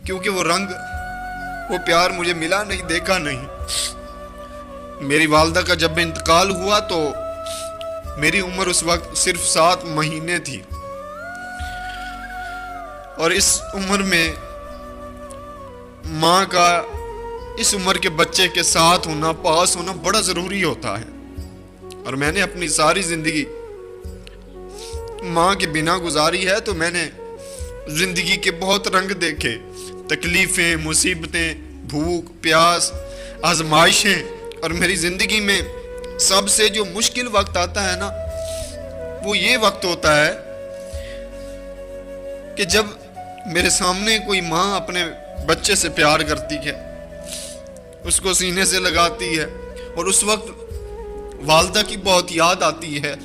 क्योंकि वो रंग, वो प्यार मुझे मिला नहीं, देखा नहीं। मेरी वालदा का जब इंतकाल हुआ तो मेरी उम्र उस वक्त सिर्फ 7 महीने थी, और इस उम्र में माँ का इस उम्र के बच्चे के साथ होना, पास होना बड़ा जरूरी होता है। और मैंने अपनी सारी जिंदगी माँ के बिना गुजारी है, तो मैंने जिंदगी के बहुत रंग देखे, तकलीफें, मुसीबतें, भूख प्यास, आजमाइशें। और मेरी जिंदगी में सबसे जो मुश्किल वक्त आता है ना, वो ये वक्त होता है कि जब मेरे सामने कोई माँ अपने बच्चे से प्यार करती है, उसको सीने से लगाती है, और उस वक्त वालदा की बहुत याद आती है।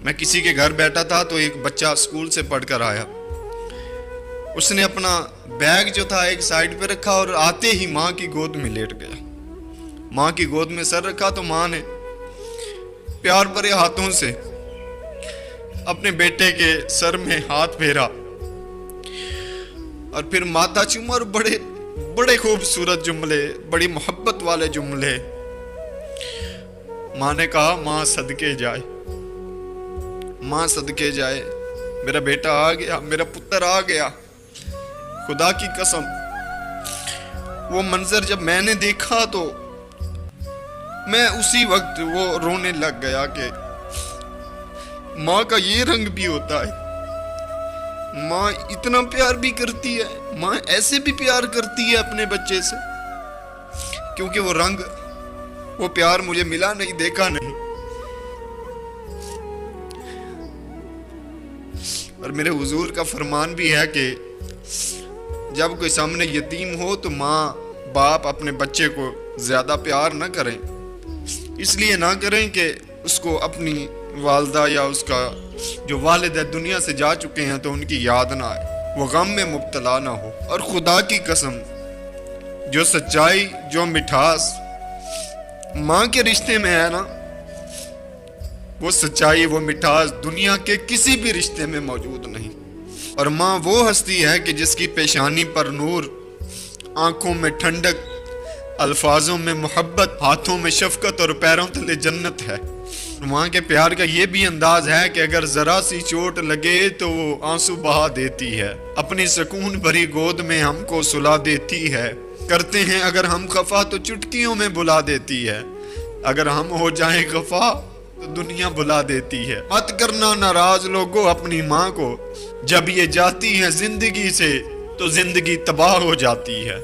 मैं किसी के घर बैठा था तो एक बच्चा स्कूल से पढ़कर आया, उसने अपना बैग जो था एक साइड पे रखा और आते ही माँ की गोद में लेट गया। माँ की गोद में सर रखा तो माँ ने प्यार भरे हाथों से अपने बेटे के सर में हाथ फेरा और फिर माथा चूमा, और बड़े बड़े खूबसूरत जुमले, बड़ी मोहब्बत वाले जुमले। माँ ने कहा, माँ सदके जाए, माँ सदके जाए, मेरा बेटा आ गया, मेरा पुत्र आ गया। खुदा की कसम, वो मंजर जब मैंने देखा तो मैं उसी वक्त वो रोने लग गया कि माँ का ये रंग भी होता है। माँ इतना प्यार भी करती है, माँ ऐसे भी प्यार करती है अपने बच्चे से, क्योंकि वो रंग, वो प्यार मुझे मिला नहीं, देखा नहीं। और मेरे हुजूर का फरमान भी है कि जब कोई सामने यतीम हो तो माँ बाप अपने बच्चे को ज्यादा प्यार ना करें, इसलिए ना करें कि उसको अपनी वालदा या उसका जो वालिद है दुनिया से जा चुके हैं तो उनकी याद ना आए, वो गम में मुब्तला ना हो। और खुदा की कसम, जो सच्चाई, जो मिठास माँ के रिश्ते में है ना, वो सच्चाई, वो मिठास दुनिया के किसी भी रिश्ते में मौजूद नहीं। और माँ वो हस्ती है कि जिसकी पेशानी पर नूर, आंखों में ठंडक, अल्फाजों में मोहब्बत, हाथों में शफकत और पैरों तले जन्नत है। माँ के प्यार का ये भी अंदाज है कि अगर जरा सी चोट लगे तो वो आंसू बहा देती है, अपनी सुकून भरी गोद में हमको सुला देती है। करते हैं अगर हम खफा तो चुटकियों में बुला देती है, अगर हम हो जाएं खफा तो दुनिया बुला देती है। मत करना नाराज लोगों अपनी माँ को, जब ये जाती है जिंदगी से तो जिंदगी तबाह हो जाती है।